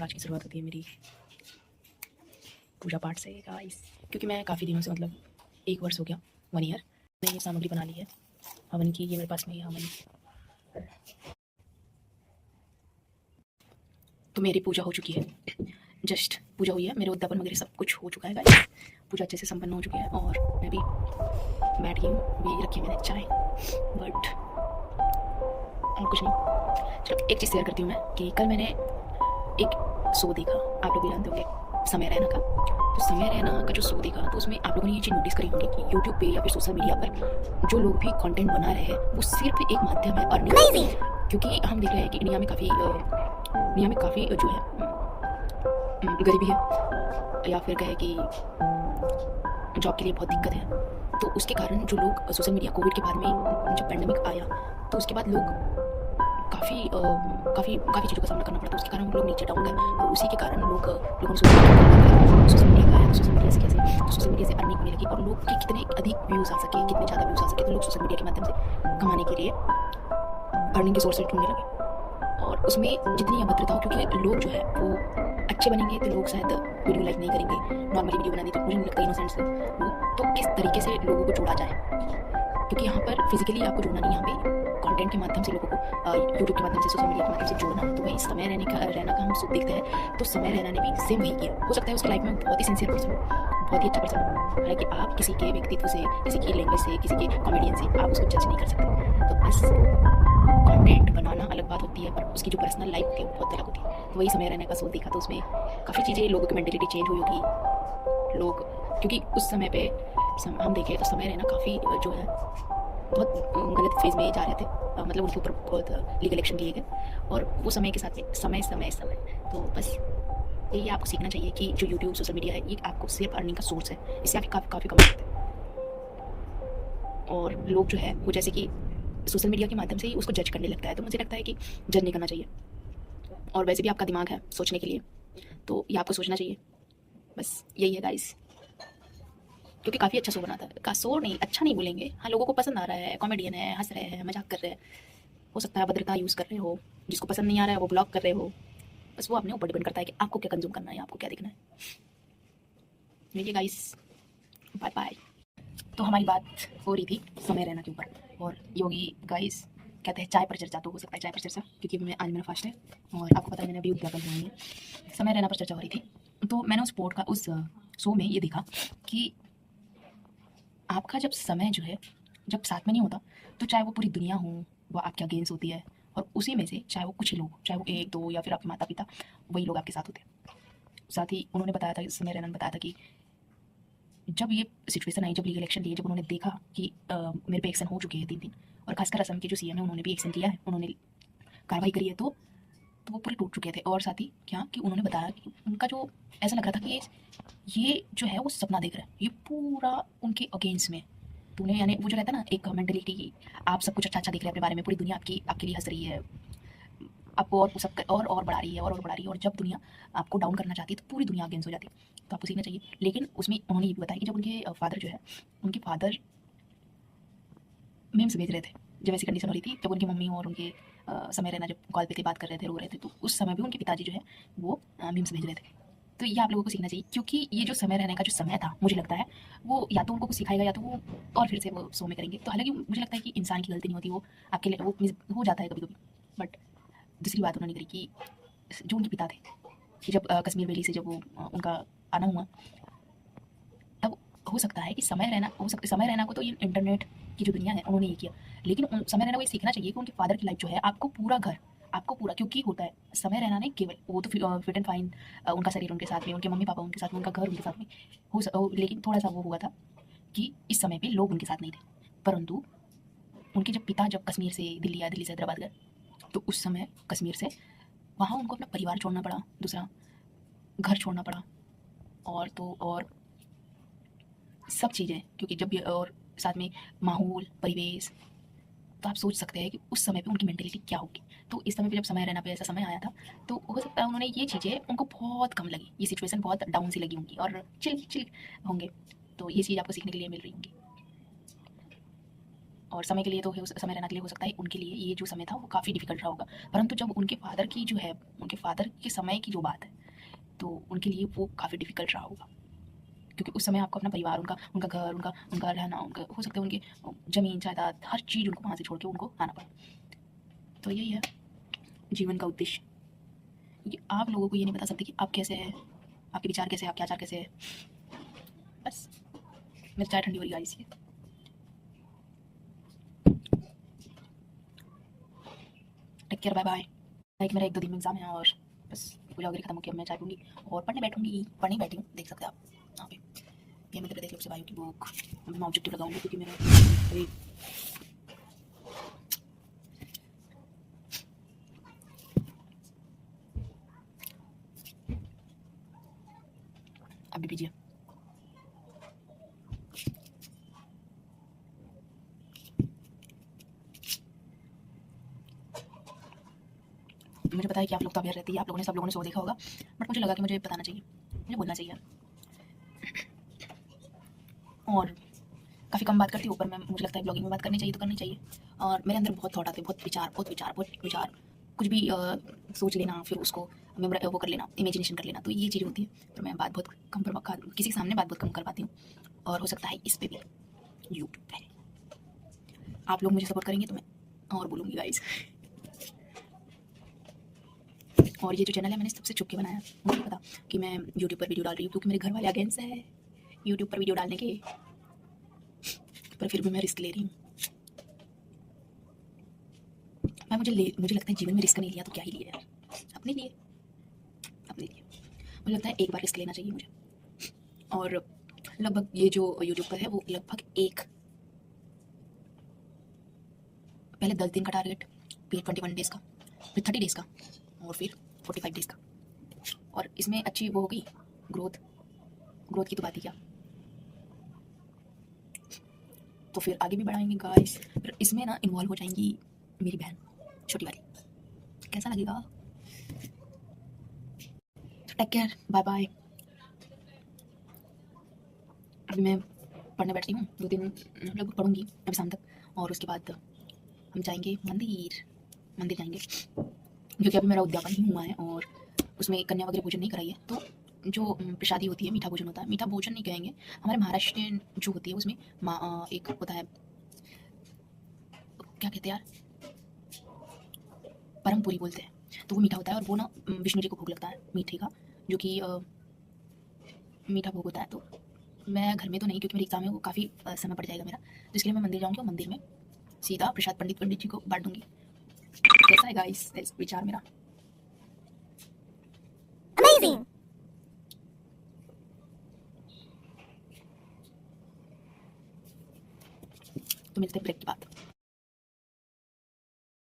और आज की शुरुआत होती है मेरी पूजा पाठ से गाइस, क्योंकि मैं काफ़ी दिनों से मतलब 1 वर्ष हो गया, 1 ईयर मैंने ये सामग्री बना ली है हवन की। ये मेरे पास में हवन, तो मेरी पूजा हो चुकी है। जस्ट पूजा हुई है, मेरे उद्यापन वगैरह सब कुछ हो चुका है गाइस। पूजा अच्छे से संपन्न हो चुकी है और मैं भी बैठ गई हूँ। अभी रखी मैंने चाय, बट और कुछ नहीं। चलो एक चीज़ शेयर करती हूँ मैं कि कल मैंने एक शो देखा, आप लोग भी जानते होंगे, समय रैना का। तो समय रैना का जो शो देखा तो उसमें आप लोगों ने ये चीज़ नोटिस करी होगी कि यूट्यूब पे या फिर सोशल मीडिया पर जो लोग भी कंटेंट बना रहे हैं वो सिर्फ एक माध्यम है अर्निंग का। क्योंकि हम देख रहे हैं कि इंडिया में काफ़ी जो है गरीबी है, या फिर कहे कि जॉब के लिए बहुत दिक्कत है। तो उसके कारण जो लोग सोशल मीडिया, कोविड के बाद में जब पैंडेमिक आया तो उसके बाद लोग काफ़ी चीज़ों का सामना करना पड़ा। तो उसके कारण लोग नीचे डाउन गए और उसी के कारण लोगों ने सोशल मीडिया का है, सोशल मीडिया से कैसे, तो सोशल मीडिया से अर्निंग होने लगी और लोग के कितने अधिक व्यूज़ आ सके, कितने ज़्यादा व्यूज़ आ सके, तो लोग सोशल मीडिया के माध्यम से कमाने के लिए अर्निंग के सोर्स ढूंढने लगे। और उसमें जितनी अभद्रता हो, क्योंकि लोग जो है वो अच्छे बनेंगे तो लोग शायद वीडियो लाइक नहीं करेंगे, नॉर्मली वीडियो बनानी, तो मुझे नहीं लगता इनोसेंट से वो, तो किस तरीके से लोगों को जोड़ा जाए, क्योंकि यहाँ पर फिजिकली आपको जोड़ना नहीं, यहाँ पे कंटेंट के माध्यम से लोगों को यूट्यूब के माध्यम से, सोशल मीडिया के माध्यम से जोड़ना। तो वही समय रहना का हम सब देखते हैं, तो समय रहना ने भी सेम वही किया। हो सकता है उसकी लाइफ में बहुत ही सिंसियर पर्सन हो, बहुत ही अच्छा पर्सन हो, हालांकि आप किसी के व्यक्तित्व से, किसी की लैंग्वेज से, किसी के कॉमेडियन से आप उसको जज नहीं कर सकते। तो बस कंटेंट बनाना अलग बात होती है, पर उसकी जो पर्सनल लाइफ होती है वो बहुत अलग होती है। तो वही समय रहने का शो देखा, तो उसमें काफ़ी चीज़ें, लोगों की मेंटेलिटी चेंज हुई होगी। लोग, क्योंकि उस समय पे हम देखें तो समय रहना काफ़ी जो है बहुत गलत फेज में जा रहे थे, मतलब उनके ऊपर बहुत लीगल एक्शन किए गए और वो समय के साथ में समय। तो बस यही आपको सीखना चाहिए कि जो यूट्यूब, सोशल मीडिया है, ये आपको सिर्फ अर्निंग का सोर्स है, इससे आप काफ़ी कमा सकते हैं। और लोग जो है वो जैसे कि सोशल मीडिया के माध्यम से ही उसको जज करने लगता है, तो मुझे लगता है कि जज नहीं करना चाहिए। और वैसे भी आपका दिमाग है सोचने के लिए, तो ये आपको सोचना चाहिए। बस यही है गाइस, क्योंकि काफ़ी अच्छा शो बना था। का शो नहीं, अच्छा नहीं बोलेंगे, हाँ लोगों को पसंद आ रहा है, कॉमेडियन है, हंस रहे हैं, मजाक कर रहे हैं। हो सकता है अभद्रता यूज़ कर रहे हो, जिसको पसंद नहीं आ रहा है वो ब्लॉक कर रहे हो। बस वो अपने ऊपर डिपेंड करता है कि आपको क्या कंज्यूम करना है, आपको क्या देखना है। देखिए गाइस, बाय बाय। तो हमारी बात हो रही थी समय रहना के ऊपर, और योगी गाइस कहते हैं चाय पर चर्चा, तो हो सकता है चाय पर चर्चा, क्योंकि आज मेरा फास्ट है और आपको पता है मैंने अभी उद्यापन बनाई है। समय रहना पर चर्चा हो रही थी, तो मैंने उस शो में ये देखा कि आपका जब समय जो है, जब साथ में नहीं होता, तो चाहे वो पूरी दुनिया हो, वो आपके अगेंस्ट होती है, और उसी में से चाहे वो कुछ ही लोग, चाहे वो 1-2 या फिर आपके माता पिता, वही लोग आपके साथ होते हैं। साथ ही उन्होंने बताया था, समय रहना ने बताया था कि जब ये सिचुएशन आई, जब लीगल एक्शन लिए, जब उन्होंने देखा कि मेरे पे एक्शन हो चुके हैं 3 दिन, और खासकर असम के जो सीएम है उन्होंने भी एक्शन लिया है, उन्होंने कार्रवाई करी है, तो वो पूरे टूट चुके थे। और साथ ही क्या कि उन्होंने बताया कि उनका जो ऐसा लग रहा था कि ये जो है वो सपना देख रहा है, ये पूरा उनके अगेंस्ट में। तो उन्हें, यानी वो जो रहता है ना एक मेंटेलिटी की, आप सब कुछ अच्छा देख रहे हैं अपने बारे में, पूरी दुनिया आपके लिए हंस रही है, आपको और सब और बढ़ा रही है, और बढ़ा रही है, और जब दुनिया आपको डाउन करना चाहती है तो पूरी दुनिया अगेंस्ट हो जाती है। तो आपको सीखना चाहिए। लेकिन उसमें उन्होंने ये भी बताया कि जब उनके फादर जो है, उनके फादर मीम्स भेज रहे थे, जब ऐसी कंडीशन हो रही थी, जब उनकी मम्मी और उनके समय रहना जब कॉल पे थे, बात कर रहे थे, रो रहे थे, तो उस समय भी उनके पिताजी जो है वो मीम्स भेज रहे थे। तो ये आप लोगों को सीखना चाहिए, क्योंकि ये जो समय रहने का जो समय था, मुझे लगता है वो या तो उनको कुछ सिखाएगा, या तो वो और फिर से वो शो में करेंगे। तो हालांकि मुझे लगता है कि इंसान की गलती नहीं होती, वो आपके लिए वो हो जाता है कभी कभी। बट दूसरी बात उन्होंने करी कि जो उनके पिता थे, कि जब कश्मीर वैली से जब वो उनका आना हुआ, तब हो सकता है कि समय रहना को तो ये इंटरनेट की जो दुनिया है उन्होंने ये किया, लेकिन समय रहना को ये सीखना चाहिए कि उनके फादर की लाइफ जो है, आपको पूरा, क्योंकि होता है समय रहना ने केवल वो तो फिट एंड फाइन, उनका शरीर उनके साथ में, उनके मम्मी पापा उनके साथ में, उनका घर उनके साथ में लेकिन थोड़ा सा वो हुआ था कि इस समय पे लोग उनके साथ नहीं थे। परंतु उनके जब पिता जब कश्मीर से दिल्ली या दिल्ली से हैदराबाद गए, तो उस समय कश्मीर से वहाँ उनको अपना परिवार छोड़ना पड़ा, दूसरा घर छोड़ना पड़ा, और तो और सब चीज़ें, क्योंकि जब भी, और साथ में माहौल, परिवेश, तो आप सोच सकते हैं कि उस समय पे उनकी मेंटेलिटी क्या होगी। तो इस समय पे जब समय रहना पे ऐसा समय आया था, तो हो सकता है उन्होंने ये चीज़ें उनको बहुत कम लगी, ये सिचुएशन बहुत डाउन सी लगी होंगी और चिल चिल होंगे। तो ये चीज़ आपको सीखने के लिए मिल रही होंगी। और समय के लिए तो समय रहना के लिए हो सकता है उनके लिए ये जो समय था वो काफ़ी डिफिकल्ट रहा होगा, परंतु जब उनके फादर की जो है, उनके फादर के समय की जो बात है, तो उनके लिए वो काफ़ी डिफिकल्ट रहा होगा, क्योंकि उस समय आपको अपना परिवार, उनका उनका घर, उनका रहना, उनका हो सकता है उनकी ज़मीन जायदाद, हर चीज़ उनको वहाँ से छोड़ के उनको आना पड़ा। तो यही है जीवन का उद्देश्य, क्योंकि आप लोगों को ये नहीं बता सकते कि आप कैसे हैं, आपके विचार कैसे हैं, आपके आचार कैसे है। बस मेरी चाय ठंडी हो रही है इसलिए। Take care, bye bye. Like मेरा 1-2 दिन में एग्जाम है और बस पूजा वगैरह खत्म हो गया, मैं चाय पीऊँगी और पढ़ने बैठी हूँ, देख सकते हैं आप यहाँ पे। ये मध्य प्रदेश लोक सेवा आयोग की बुक, अभी मैं ऑब्जेक्टिव लगाऊंगी क्योंकि मेरा अभी आप भी पीजिए। मुझे पता है कि आप लोग तो अवेयर रहती है, आप लोगों ने, सब लोगों ने शो देखा होगा, बट मुझे लगा कि मुझे बताना चाहिए, मुझे बोलना चाहिए। और काफ़ी कम बात करती हूँ, पर मैं, मुझे लगता है ब्लॉगिंग में बात करनी चाहिए तो करनी चाहिए। और मेरे अंदर बहुत थॉट आते हैं, बहुत विचार, कुछ भी सोच लेना, फिर उसको वो कर लेना, इमेजिनेशन कर लेना, तो ये चीज़ होती है। तो मैं बात बहुत कम किसी के सामने बात बहुत कम कर पाती हूँ, और हो सकता है इस पे भी, यूट्यूब पे आप लोग मुझे सपोर्ट करेंगे तो मैं और बोलूँगी गाइस। और ये जो चैनल है मैंने सबसे छुप के बनाया, मुझे पता कि मैं यूट्यूब पर वीडियो डाल रही हूँ क्योंकि मेरे घर वाले अगेंस्ट है यूट्यूब पर वीडियो डालने के, पर फिर भी मैं रिस्क ले रही हूँ। मुझे लगता है जीवन में रिस्क नहीं लिया तो क्या ही लिया यार, अपने लिए। मुझे लगता है एक बार रिस्क लेना चाहिए मुझे। और लगभग ये जो यूट्यूब पर है वो लगभग पहले 10 दिन का टारगेट, फिर 21 डेज़ का, फिर 30 डेज़ का, और फिर 45 डेज़ का। और इसमें अच्छी वो हो गई ग्रोथ की तो बात ही क्या, तो फिर आगे भी बढ़ाएंगे गाइस। फिर इसमें ना इन्वॉल्व हो जाएंगी मेरी बहन छोटी वाली, कैसा लगेगा। Take care, bye bye. अभी मैं पढ़ने बैठी हूँ, 2 दिन लगभग पढ़ूंगी अभी शाम तक, और उसके बाद हम जाएंगे मंदिर जाएंगे, क्योंकि अभी मेरा उद्यापन ही हुआ है और उसमें कन्या वगैरह पूजन नहीं कराई है। तो जो प्रसादी होती है, मीठा भोजन होता है, मीठा भोजन नहीं कहेंगे, हमारे महाराष्ट्रियन जो होती है उसमें एक होता है, क्या कहते हैं यार, परम पूरी बोलते हैं, तो वो मीठा होता है और वो ना विष्णु जी को भोग लगता है मीठे का, जो कि मीठा भोग होता है। तो मैं घर में तो नहीं, क्योंकि मेरी एग्जाम है, वो काफ़ी समय पड़ जाएगा मेरा, तो इसलिए मैं मंदिर जाऊँगी और मंदिर में सीधा प्रसाद पंडित जी को बांट दूंगी। कैसा है गाइस विचार मेरा? अमेजिंग। तो मिलते हैं ब्रेक के बाद।